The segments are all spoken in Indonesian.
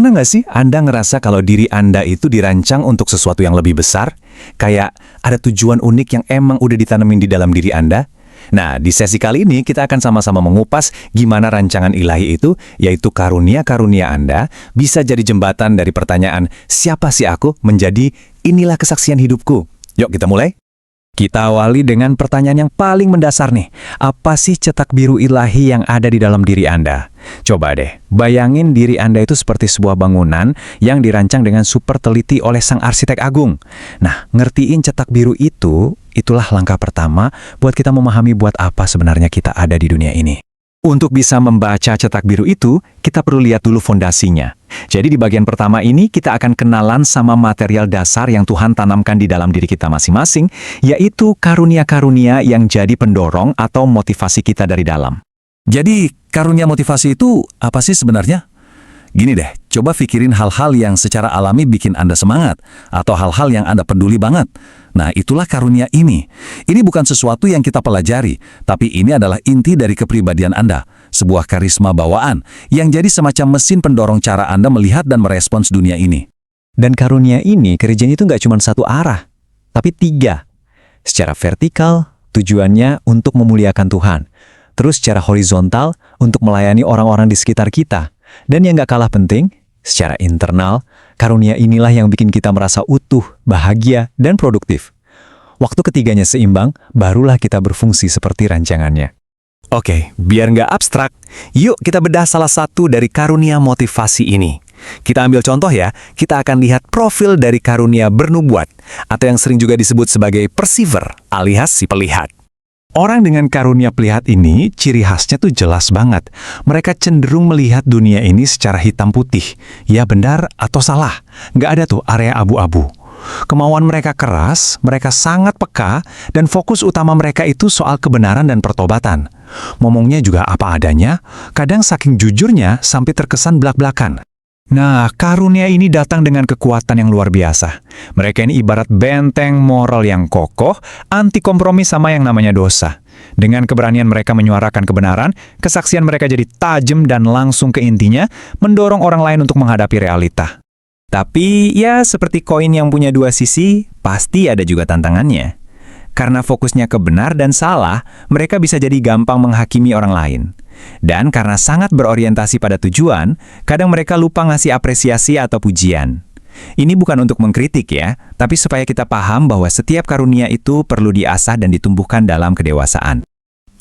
Pernah nggak sih Anda ngerasa kalau diri Anda itu dirancang untuk sesuatu yang lebih besar? Kayak ada tujuan unik yang emang udah ditanamin di dalam diri Anda? Nah, di sesi kali ini kita akan sama-sama mengupas gimana rancangan ilahi itu, yaitu karunia-karunia Anda, bisa jadi jembatan dari pertanyaan, siapa sih aku, menjadi inilah kesaksian hidupku. Yuk kita mulai. Kita awali dengan pertanyaan yang paling mendasar nih. Apa sih cetak biru ilahi yang ada di dalam diri Anda? Coba deh, bayangin diri Anda itu seperti sebuah bangunan yang dirancang dengan super teliti oleh sang arsitek agung. Nah, ngertiin cetak biru itu, itulah langkah pertama buat kita memahami buat apa sebenarnya kita ada di dunia ini. Untuk bisa membaca cetak biru itu, kita perlu lihat dulu fondasinya. Jadi di bagian pertama ini kita akan kenalan sama material dasar yang Tuhan tanamkan di dalam diri kita masing-masing, yaitu karunia-karunia yang jadi pendorong atau motivasi kita dari dalam. Jadi, karunia motivasi itu apa sih sebenarnya? Gini deh, coba pikirin hal-hal yang secara alami bikin Anda semangat, atau hal-hal yang Anda peduli banget. Nah, itulah karunia ini. Ini bukan sesuatu yang kita pelajari, tapi ini adalah inti dari kepribadian Anda, sebuah karisma bawaan, yang jadi semacam mesin pendorong cara Anda melihat dan merespons dunia ini. Dan karunia ini kerjanya itu nggak cuma satu arah, tapi tiga. Secara vertikal, tujuannya untuk memuliakan Tuhan. Terus secara horizontal, untuk melayani orang-orang di sekitar kita. Dan yang nggak kalah penting, secara internal, karunia inilah yang bikin kita merasa utuh, bahagia, dan produktif. Waktu ketiganya seimbang, barulah kita berfungsi seperti rancangannya. Oke, biar nggak abstrak, yuk kita bedah salah satu dari karunia motivasi ini. Kita ambil contoh ya, kita akan lihat profil dari karunia bernubuat, atau yang sering juga disebut sebagai perceiver, alias si pelihat. Orang dengan karunia pelihat ini, ciri khasnya tuh jelas banget. Mereka cenderung melihat dunia ini secara hitam putih. Ya benar atau salah. Nggak ada tuh area abu-abu. Kemauan mereka keras, mereka sangat peka, dan fokus utama mereka itu soal kebenaran dan pertobatan. Ngomongnya juga apa adanya, kadang saking jujurnya sampai terkesan belak-belakan. Nah, karunia ini datang dengan kekuatan yang luar biasa. Mereka ini ibarat benteng moral yang kokoh, anti kompromi sama yang namanya dosa. Dengan keberanian mereka menyuarakan kebenaran, kesaksian mereka jadi tajam dan langsung ke intinya, mendorong orang lain untuk menghadapi realita. Tapi, ya seperti koin yang punya dua sisi, pasti ada juga tantangannya. Karena fokusnya ke benar dan salah, mereka bisa jadi gampang menghakimi orang lain. Dan karena sangat berorientasi pada tujuan, kadang mereka lupa ngasih apresiasi atau pujian. Ini bukan untuk mengkritik ya, tapi supaya kita paham bahwa setiap karunia itu perlu diasah dan ditumbuhkan dalam kedewasaan.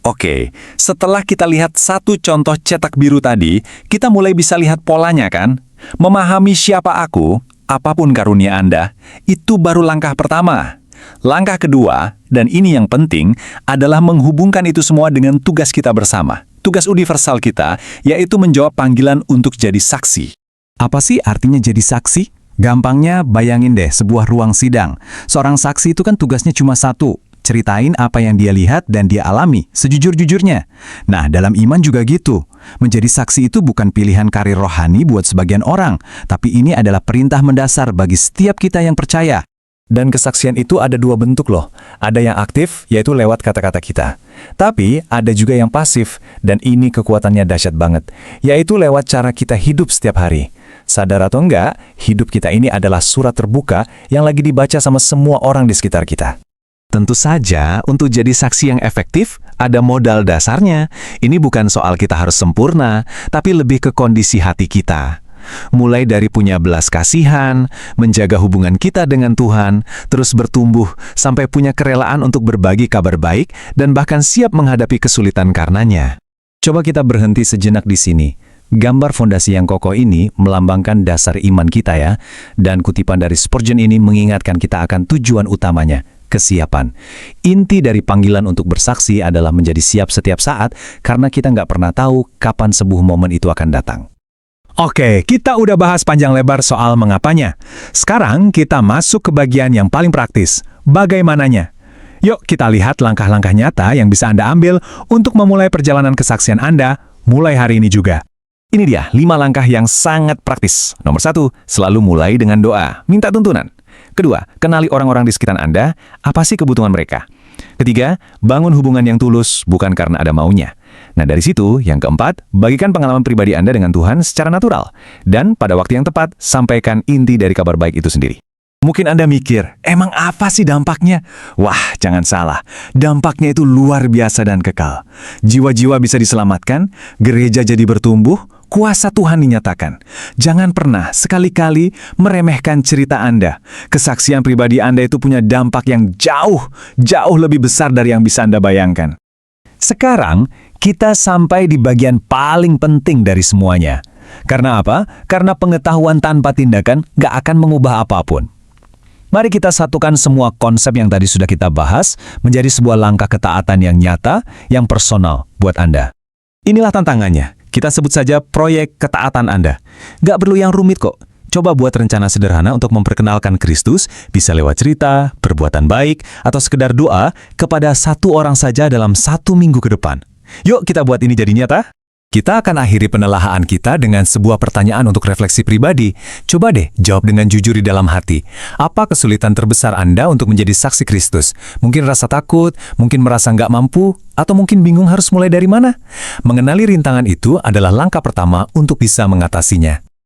Oke, setelah kita lihat satu contoh cetak biru tadi, kita mulai bisa lihat polanya kan? Memahami siapa aku, apapun karunia Anda, itu baru langkah pertama. Langkah kedua, dan ini yang penting, adalah menghubungkan itu semua dengan tugas kita bersama. Tugas universal kita, yaitu menjawab panggilan untuk jadi saksi. Apa sih artinya jadi saksi? Gampangnya bayangin deh sebuah ruang sidang. Seorang saksi itu kan tugasnya cuma satu, ceritain apa yang dia lihat dan dia alami, sejujur-jujurnya. Nah, dalam iman juga gitu. Menjadi saksi itu bukan pilihan karir rohani buat sebagian orang, tapi ini adalah perintah mendasar bagi setiap kita yang percaya. Dan kesaksian itu ada dua bentuk loh. Ada yang aktif, yaitu lewat kata-kata kita. Tapi ada juga yang pasif, dan ini kekuatannya dahsyat banget, yaitu lewat cara kita hidup setiap hari. Sadar atau enggak, hidup kita ini adalah surat terbuka yang lagi dibaca sama semua orang di sekitar kita. Tentu saja, untuk jadi saksi yang efektif, ada modal dasarnya. Ini bukan soal kita harus sempurna, tapi lebih ke kondisi hati kita. Mulai dari punya belas kasihan, menjaga hubungan kita dengan Tuhan, terus bertumbuh sampai punya kerelaan untuk berbagi kabar baik dan bahkan siap menghadapi kesulitan karenanya. Coba kita berhenti sejenak di sini. Gambar fondasi yang kokoh ini melambangkan dasar iman kita ya, dan kutipan dari Spurgeon ini mengingatkan kita akan tujuan utamanya, kesiapan. Inti dari panggilan untuk bersaksi adalah menjadi siap setiap saat karena kita nggak pernah tahu kapan sebuah momen itu akan datang. Oke, kita udah bahas panjang lebar soal mengapanya. Sekarang kita masuk ke bagian yang paling praktis, bagaimananya. Yuk kita lihat langkah-langkah nyata yang bisa Anda ambil untuk memulai perjalanan kesaksian Anda mulai hari ini juga. Ini dia 5 langkah yang sangat praktis. Nomor 1, selalu mulai dengan doa, minta tuntunan. Kedua, kenali orang-orang di sekitar Anda, apa sih kebutuhan mereka. Ketiga, bangun hubungan yang tulus, bukan karena ada maunya. Nah, dari situ, yang keempat, bagikan pengalaman pribadi Anda dengan Tuhan secara natural. Dan pada waktu yang tepat, sampaikan inti dari kabar baik itu sendiri. Mungkin Anda mikir, emang apa sih dampaknya? Wah, jangan salah. Dampaknya itu luar biasa dan kekal. Jiwa-jiwa bisa diselamatkan, gereja jadi bertumbuh, kuasa Tuhan dinyatakan. Jangan pernah sekali-kali meremehkan cerita Anda. Kesaksian pribadi Anda itu punya dampak yang jauh lebih besar dari yang bisa Anda bayangkan. Sekarang, kita sampai di bagian paling penting dari semuanya. Karena apa? Karena pengetahuan tanpa tindakan gak akan mengubah apapun. Mari kita satukan semua konsep yang tadi sudah kita bahas menjadi sebuah langkah ketaatan yang nyata, yang personal buat Anda. Inilah tantangannya. Kita sebut saja proyek ketaatan Anda. Gak perlu yang rumit kok. Coba buat rencana sederhana untuk memperkenalkan Kristus, bisa lewat cerita, perbuatan baik, atau sekedar doa kepada satu orang saja dalam 1 minggu ke depan. Yuk kita buat ini jadi nyata. Kita akan akhiri penelahan kita dengan sebuah pertanyaan untuk refleksi pribadi. Coba deh jawab dengan jujur di dalam hati. Apa kesulitan terbesar Anda untuk menjadi saksi Kristus? Mungkin rasa takut, mungkin merasa nggak mampu, atau mungkin bingung harus mulai dari mana? Mengenali rintangan itu adalah langkah pertama untuk bisa mengatasinya.